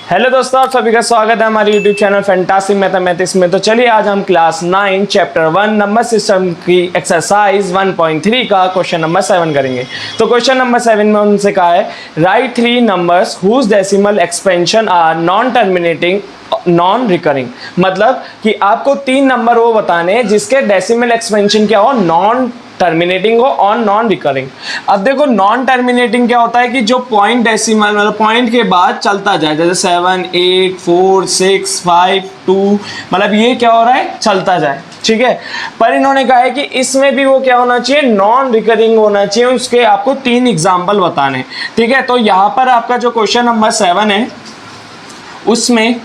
Hello दोस्तों, आप सभी का स्वागत है हमारे यूट्यूब चैनल फैंटास्टिक मैथमेटिक्स में। तो चलिए आज हम क्लास 9 चैप्टर 1 नंबर सिस्टम की एक्सरसाइज 1.3 का क्वेश्चन नंबर 7 करेंगे। तो क्वेश्चन नंबर 7 में उनसे कहा है write 3 numbers whose decimal expansion are non terminating non recurring. मतलब कि आपको 3 नंबर वो बताने हैं जिसके डेसिमल एक्सपेंशन क्या हो, नॉन टर्मिनेटिंग हो और नॉन रिकरिंग। अब देखो नॉन टर्मिनेटिंग क्या होता है कि जो पॉइंट डेसिमल मतलब पॉइंट के बाद चलता जाए, जैसे 7 8 4 6 5 2, मतलब ये क्या हो रहा है, चलता जाए। ठीक है, पर इन्होंने कहा है कि इसमें भी वो क्या होना चाहिए, नॉन रिकरिंग होना चाहिए। उसके आपको 3 एग्जाम्पल बताने। ठीक है, तो यहाँ पर आपका जो क्वेश्चन नंबर 7 है उसमें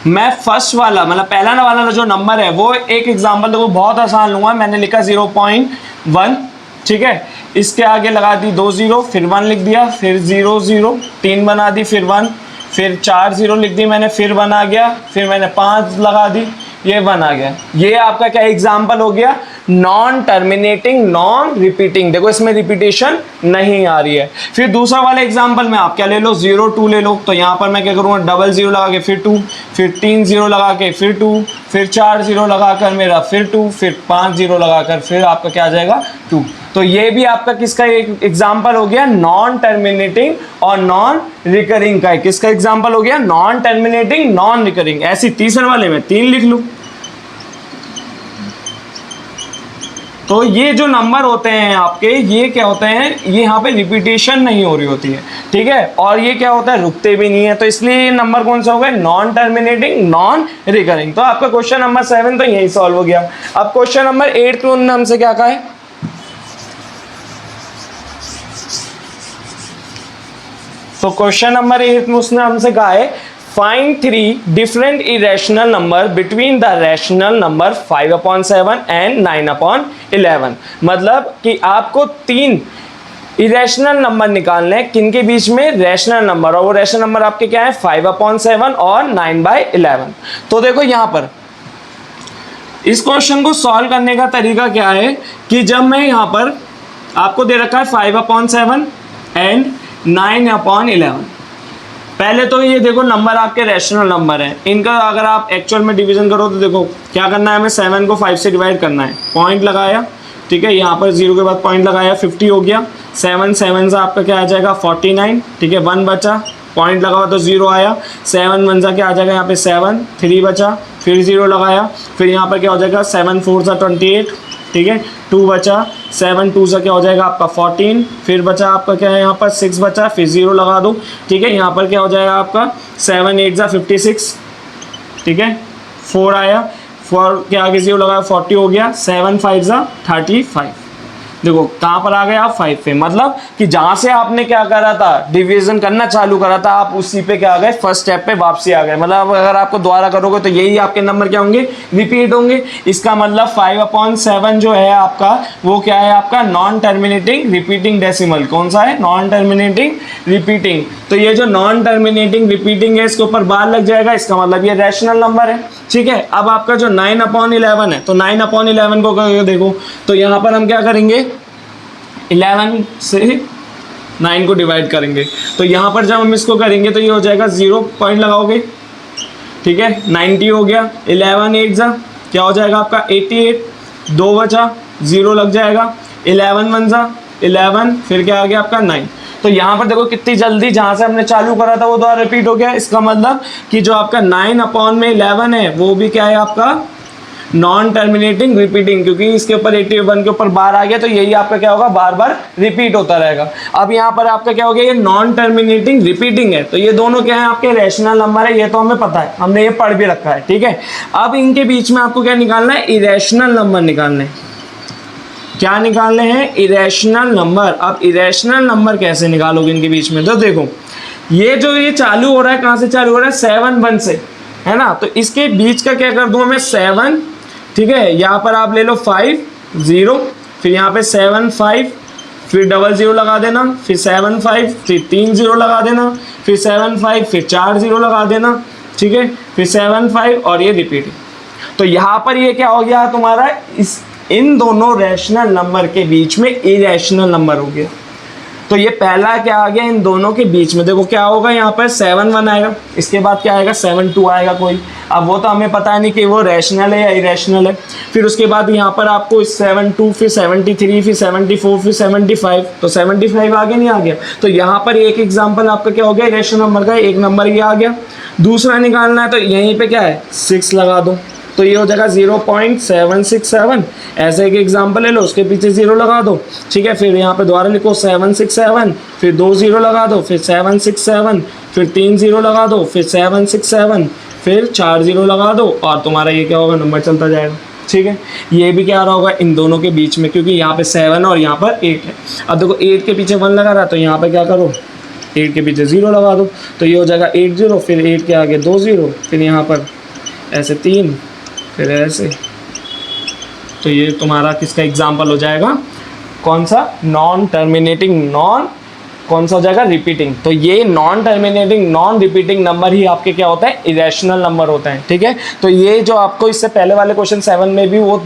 मैं फर्स्ट वाला मतलब पहला वाला जो नंबर है वो एक एग्जांपल देखो बहुत आसान लूंगा। मैंने लिखा 0.1। ठीक है, इसके आगे लगा दी 2 0, फिर 1 लिख दिया, फिर 0 0, 3 बना दी, फिर 1, फिर 4 0 लिख दी मैंने, फिर 1 आ गया, फिर मैंने 5 लगा दी, ये 1 आ गया। ये आपका क्या एग्जाम्पल हो गया, नॉन टर्मिनेटिंग नॉन रिपीटिंग। देखो इसमें रिपीटेशन नहीं आ रही है। फिर दूसरा वाले एग्जाम्पल में आप क्या ले लो, 0 2 ले लो। तो यहाँ पर मैं क्या करूँगा, डबल 0 लगा के फिर 2, फिर 3 0 लगा के फिर 2, फिर 4 0 लगाकर मेरा फिर 2, फिर 5 0 लगाकर फिर आपका क्या आ जाएगा 2। तो ये भी आपका किसका एक एग्जाम्पल हो गया, नॉन टर्मिनेटिंग और नॉन रिकरिंग का। किसका एग्जाम्पल हो गया, नॉन टर्मिनेटिंग नॉन रिकरिंग। ऐसी तीसरे वाले में 3 लिख लूं। तो ये जो नंबर होते हैं आपके, ये क्या होते हैं, ये यहाँ पे रिपीटेशन नहीं हो रही होती है। ठीक है, और ये क्या होता है, रुकते भी नहीं है। तो इसलिए ये नंबर कौन सा हो गया, नॉन टर्मिनेटिंग नॉन रिकरिंग। तो आपका क्वेश्चन नंबर 7 तो यही सॉल्व हो गया। अब क्वेश्चन नंबर 8 में उन्होंने हमसे क्या कहा है, तो क्वेश्चन नंबर 8 में उसने हमसे कहा है find 3 different irrational number between the rational number 5/7 and 9/11। मतलब कि आपको 3 इरेशनल नंबर निकालने हैं, किनके बीच में, रैशनल नंबर। और वो रैशनल नंबर आपके क्या है, 5/7 और 9/11। तो देखो यहां पर इस क्वेश्चन को सॉल्व करने का तरीका क्या है कि जब मैं यहां पर आपको दे रखा है 5/7 एंड 9/11। पहले तो ये देखो नंबर आपके रैशनल नंबर है, इनका अगर आप एक्चुअल में डिवीजन करो तो देखो क्या करना है, हमें 7 को 5 से डिवाइड करना है। पॉइंट लगाया, ठीक है, यहाँ पर 0 के बाद पॉइंट लगाया, 50 हो गया। 7 7 से आपका क्या आ जाएगा 49। ठीक है, 1 बचा, पॉइंट लगा तो 0 आया। 7 1 सा क्या आ जाएगा यहाँ पे 7, 3 बचा, फिर 0 लगाया, फिर यहाँ पर क्या हो जाएगा 7 4 सा 28। ठीक है, 2 बचा, 7 2 से क्या हो जाएगा आपका 14, फिर बचा आपका क्या है यहाँ पर 6 बचा, फिर 0 लगा दो। ठीक है, यहाँ पर क्या हो जाएगा आपका 7 8 सा 56। ठीक है, 4 आया, 4 के आगे 0 लगा 40 हो गया। 7 5 सा 35। देखो कहाँ पर आ गए आप 5 पे, मतलब कि जहाँ से आपने क्या करा था, डिवीजन करना चालू करा था, आप उसी पे क्या आ गए, फर्स्ट स्टेप पे वापसी आ गए। मतलब अगर आपको दोबारा करोगे तो यही आपके नंबर क्या होंगे, रिपीट होंगे। इसका मतलब 5/7 जो है आपका वो क्या है, आपका नॉन टर्मिनेटिंग रिपीटिंग डेसिमल। कौन सा है, नॉन टर्मिनेटिंग रिपीटिंग। तो ये जो नॉन टर्मिनेटिंग रिपीटिंग है इसके ऊपर बार लग जाएगा, इसका मतलब ये रैशनल नंबर है। ठीक है, अब आपका जो 9/11 है, तो 9/11 को देखो तो यहाँ पर हम क्या करेंगे, 11 से 9 को डिवाइड करेंगे। तो यहाँ पर जब हम इसको करेंगे तो ये हो जाएगा 0 पॉइंट लगाओगे। ठीक है, 90 हो गया। 11 8 जा क्या हो जाएगा आपका 88, 2 बचा, 0 लग जाएगा। 11 1 जा 11, फिर क्या आ गया आपका 9। तो यहाँ पर देखो कितनी जल्दी जहाँ से हमने चालू करा था वो दोबारा रिपीट हो गया। इसका मतलब कि जो आपका 9/11 है वो भी क्या है आपका नॉन टर्मिनेटिंग रिपीटिंग, क्योंकि इसके ऊपर 81 के ऊपर बार आ गया तो यही आपका क्या होगा, बार बार रिपीट होता रहेगा। अब यहाँ पर आपका क्या हो गया, ये नॉन टर्मिनेटिंग रिपीटिंग है। तो ये दोनों क्या है आपके रैशनल नंबर है, ये तो हमें पता है, हमने ये पढ़ भी रखा है। ठीक है, अब इनके बीच में आपको क्या निकालना है, इरेशनल नंबर निकालने। क्या निकालने हैं, इरेशनल नंबर। अब इरेशनल नंबर कैसे निकालोगे इनके बीच में, तो देखो ये जो ये चालू हो रहा है, कहाँ से चालू हो रहा है, 7 1 से, है ना। तो इसके बीच का क्या कर दूं मैं, 7। ठीक है, यहाँ पर आप ले लो 5 0, फिर यहाँ पे 7 5, फिर डबल 0 लगा देना, फिर 7 5, फिर 3 0 लगा देना, फिर 7 5, फिर 4 0 लगा देना। ठीक है, फिर 7 5 और ये रिपीट। तो यहाँ पर ये क्या हो गया तुम्हारा, इन दोनों रैशनल नंबर के बीच में इरेशनल नंबर हो गया। तो ये पहला क्या आ गया इन दोनों के बीच में, देखो क्या होगा यहाँ पर 7 1 आएगा, इसके बाद क्या आएगा 7 2 आएगा कोई। अब वो तो हमें पता नहीं कि वो रैशनल है या इरेशनल है। फिर उसके बाद यहाँ पर आपको 7 2 फिर 73 फिर 74 फिर 75, तो 75 आ गया नहीं आ गया। तो यहाँ पर एक एग्जाम्पल आपका क्या हो गया इरेशनल नंबर का, एक नंबर ये आ गया। दूसरा निकालना है तो यहीं पे क्या है 6 लगा दो, तो ये हो जाएगा 0.767। ऐसे एक एग्जाम्पल ले लो, उसके पीछे 0 लगा दो, ठीक है। फिर यहाँ पे दोबारा लिखो 767, फिर 2 0 लगा दो, फिर 767, फिर 3 0 लगा दो, फिर 767, फिर 4 0 लगा दो, और तुम्हारा ये क्या होगा नंबर चलता जाएगा, ठीक है। ये भी क्या आ रहा होगा इन दोनों के बीच में, क्योंकि यहाँ पे 7 और यहाँ पर 8 है। अब देखो 8 के पीछे 1 लगा रहा है, तो यहाँ पे क्या करो 8 के पीछे 0 लगा दो, तो ये हो जाएगा 8 0, फिर 8 के आगे 2 0, फिर यहाँ पर ऐसे 3, फिर ऐसे। तो ये तुम्हारा किसका एग्जाम्पल हो जाएगा, कौन सा नॉन टर्मिनेटिंग, नॉन कौन सा हो जाएगा रिपीटिंग। तो ये non terminating non repeating number ही आपके क्या होता है इरेशनल नंबर होते हैं, ठीक है। तो ये जो आपको इससे पहले वाले क्वेश्चन 7 में भी वो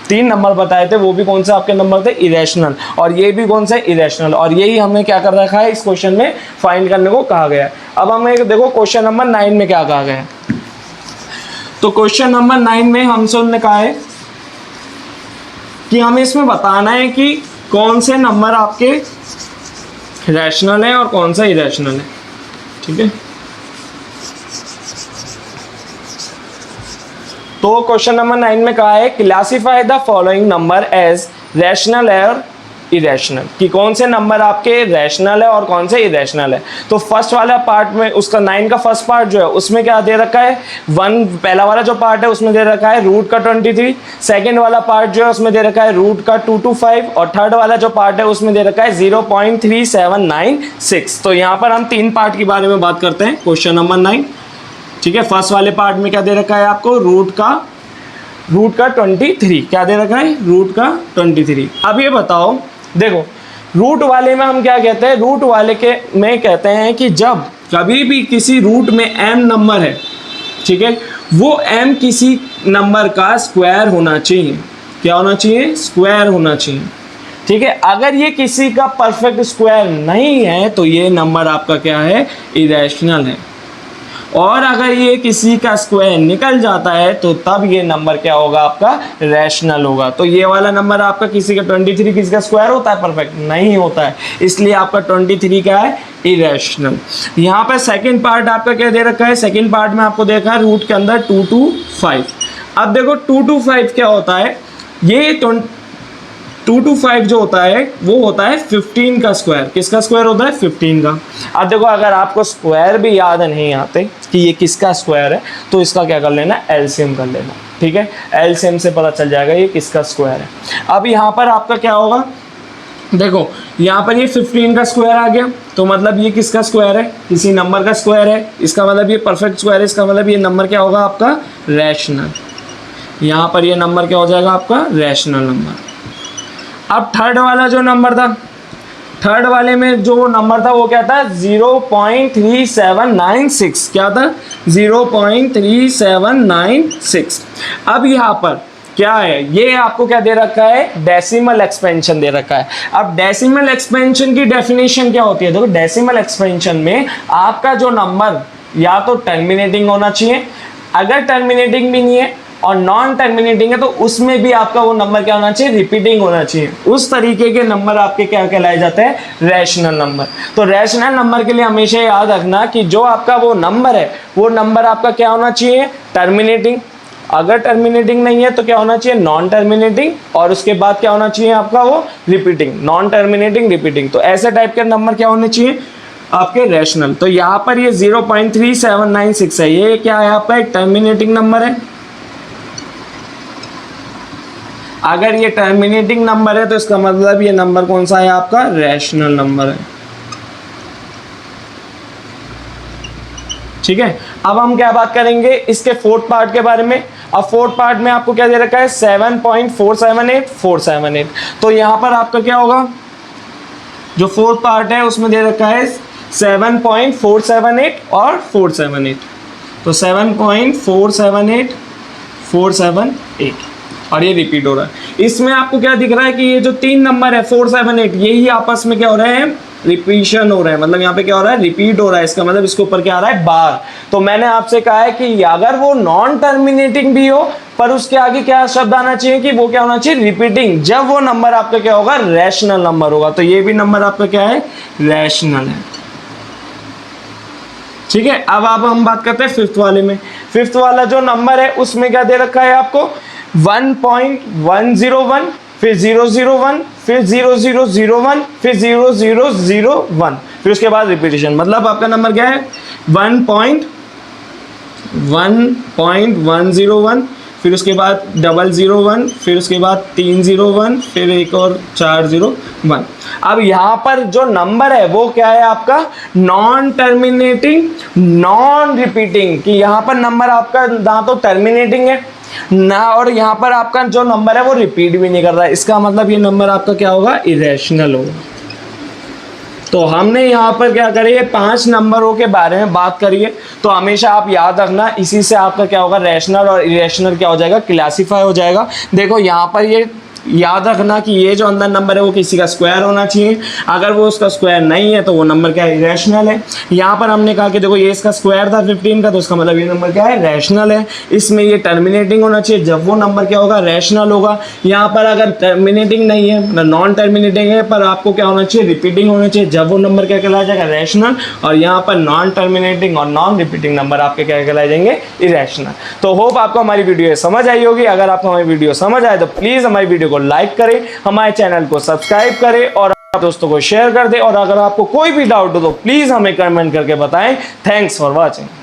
3 नंबर बताए थे, वो भी कौन से आपके नंबर थे इरेशनल, और ये भी कौन सा इरेशनल, और यही हमने क्या कर रखा है इस क्वेश्चन में फाइंड करने को कहा गया है। अब हमें देखो क्वेश्चन नंबर 9 में क्या कहा गया है। तो क्वेश्चन नंबर 9 में हमसे उन्होंने कहा है कि हमें इसमें बताना है कि कौन से नंबर आपके रैशनल है और कौन सा इरेशनल है, ठीक है। तो क्वेश्चन नंबर 9 में कहा है classify the following number as rational और इरेशनल, कि कौन से नंबर आपके रैशनल है और कौन से इरेशनल है। तो फर्स्ट वाला पार्ट में उसका 9 का फर्स्ट पार्ट जो है उसमें क्या दे रखा है 1, पहला वाला जो पार्ट है उसमें दे रखा है रूट का 23, सेकंड वाला पार्ट जो है उसमें दे रखा है रूट का 225, और थर्ड वाला जो पार्ट है उसमें दे रखा है 0.3796। तो यहाँ पर हम 3 पार्ट के बारे में बात करते हैं क्वेश्चन नंबर 9, ठीक है। फर्स्ट वाले पार्ट में क्या दे रखा है आपको रूट का 23, क्या दे रखा है रूट का 23। अब ये बताओ देखो रूट वाले में हम क्या कहते हैं, रूट वाले के में कहते हैं कि जब कभी भी किसी रूट में m नंबर है, ठीक है, वो m किसी नंबर का स्क्वायर होना चाहिए, क्या होना चाहिए स्क्वायर होना चाहिए, ठीक है। अगर ये किसी का परफेक्ट स्क्वायर नहीं है तो ये नंबर आपका क्या है इरेशनल है, और अगर ये किसी का स्क्वायर निकल जाता है तो तब ये नंबर क्या होगा आपका रैशनल होगा। तो ये वाला नंबर आपका किसी का 23 किसी का स्क्वायर होता है परफेक्ट नहीं होता है, इसलिए आपका 23 क्या है इरेशनल। यहाँ पर सेकंड पार्ट आपका क्या दे रखा है, सेकंड पार्ट में आपको देखा है रूट के अंदर 225। अब देखो 225 क्या होता है, ये 225 जो होता है वो होता है 15 का स्क्वायर, किसका स्क्वायर होता है 15 का। अब देखो अगर आपको स्क्वायर भी याद नहीं आते कि ये किसका स्क्वायर है तो इसका क्या कर लेना एलसीएम कर लेना, ठीक है। एलसीएम से पता चल जाएगा ये किसका स्क्वायर है। अब यहाँ पर आपका क्या होगा देखो यहाँ पर ये 15 का स्क्वायर आ गया, तो मतलब ये किसका स्क्वायर है किसी नंबर का स्क्वायर है, इसका मतलब ये परफेक्ट स्क्वायर है, इसका मतलब ये नंबर क्या होगा आपका रैशनल। यहाँ पर ये नंबर क्या हो जाएगा आपका रैशनल नंबर। अब थर्ड वाला जो नंबर था, थर्ड वाले में जो नंबर था वो क्या था 0.3796, क्या था 0.3796। अब यहाँ पर क्या है ये आपको क्या दे रखा है डेसिमल एक्सपेंशन दे रखा है। अब डेसिमल एक्सपेंशन की डेफिनेशन क्या होती है, देखो डेसिमल एक्सपेंशन में आपका जो नंबर या तो टर्मिनेटिंग होना चाहिए, अगर टर्मिनेटिंग भी नहीं है और नॉन टर्मिनेटिंग है तो उसमें भी आपका वो नंबर क्या होना चाहिए रिपीटिंग होना चाहिए। उस तरीके के नंबर आपके क्या कहलाए जाते हैं रैशनल नंबर। तो रैशनल नंबर के लिए हमेशा याद रखना कि जो आपका वो नंबर है वो नंबर आपका क्या होना चाहिए टर्मिनेटिंग, अगर टर्मिनेटिंग नहीं है तो क्या होना चाहिए नॉन टर्मिनेटिंग, और उसके बाद क्या होना चाहिए आपका वो रिपीटिंग, नॉन टर्मिनेटिंग रिपीटिंग। तो ऐसे टाइप के नंबर क्या होने चाहिए आपके रैशनल। तो यहाँ पर ये 0.3796 है, ये क्या है आपका एक टर्मिनेटिंग नंबर है। अगर ये टर्मिनेटिंग नंबर है तो इसका मतलब ये नंबर कौन सा है आपका रैशनल नंबर है, ठीक है। अब हम क्या बात करेंगे इसके फोर्थ पार्ट के बारे में। अब फोर्थ पार्ट में आपको क्या दे रखा है 7.478478। तो यहाँ पर आपका क्या होगा जो फोर्थ पार्ट है उसमें दे रखा है 7.478 और 478, तो 7.478478 और ये रिपीट हो रहा है। इसमें आपको क्या दिख रहा है कि ये जो 3 नंबर है 478 यही आपस में क्या हो रहे हैं रिपीशन हो रहा है, मतलब यहाँ पे क्या हो रहा है, रिपीट हो रहा है, इसका मतलब इसके ऊपर क्या आ रहा है, बार। तो मैंने आपसे कहा है कि अगर वो नॉन टर्मिनेटिंग भी हो पर उसके आगे क्या शब्द आना चाहिए कि वो क्या होना चाहिए, रिपीटिंग, जब वो नंबर आपका क्या होगा, रैशनल नंबर होगा। तो ये भी नंबर आपका क्या है, रैशनल है। ठीक है, अब हम बात करते हैं फिफ्थ वाले में। फिफ्थ वाला जो नंबर है उसमें क्या दे रखा है आपको, 1.101, फिर 001, फिर 0001, फिर 0001, फिर उसके बाद रिपीटिशन। मतलब आपका नंबर क्या है, 1.101, फिर उसके बाद 001, फिर उसके बाद 301, फिर एक और 401। अब यहाँ पर जो नंबर है वो क्या है आपका, नॉन टर्मिनेटिंग नॉन रिपीटिंग, कि यहाँ पर नंबर आपका ना तो टर्मिनेटिंग है ना, और यहाँ पर आपका जो नंबर है वो रिपीट भी नहीं कर रहा है। इसका मतलब ये नंबर आपका क्या होगा, इरेशनल होगा। तो हमने यहाँ पर क्या करिए, 5 नंबरों के बारे में बात करिए। तो हमेशा आप याद रखना, इसी से आपका क्या होगा, रैशनल और इरेशनल क्या हो जाएगा, क्लासीफाई हो जाएगा। देखो यहाँ पर ये याद रखना कि ये जो अंदर नंबर है वो किसी का स्क्वायर होना चाहिए, अगर वो उसका स्क्वायर नहीं है तो वो नंबर क्या है, इरेशनल है। यहाँ पर हमने कहा कि देखो ये इसका स्क्वायर था 15 का, तो इसका मतलब ये नंबर क्या है, रैशनल है। इसमें ये टर्मिनेटिंग होना चाहिए, जब वो नंबर क्या होगा, रैशनल होगा। यहाँ पर अगर टर्मिनेटिंग नहीं है, मतलब नॉन टर्मिनेटिंग है, पर आपको क्या होना चाहिए, रिपीटिंग होना चाहिए, जब वो नंबर क्या कहलाया जाएगा, रैशनल। और यहाँ पर नॉन टर्मिनेटिंग और नॉन रिपीटिंग नंबर आपके क्या कहलाए जाएंगे, इरेशनल। तो होप आपको हमारी वीडियो समझ आई होगी। अगर आपको हमारी वीडियो समझ आए तो प्लीज़ हमारी वीडियो को लाइक करें, हमारे चैनल को सब्सक्राइब करें और दोस्तों को शेयर कर दें। और अगर आपको कोई भी डाउट हो तो प्लीज हमें कमेंट करके बताएं। Thanks for watching.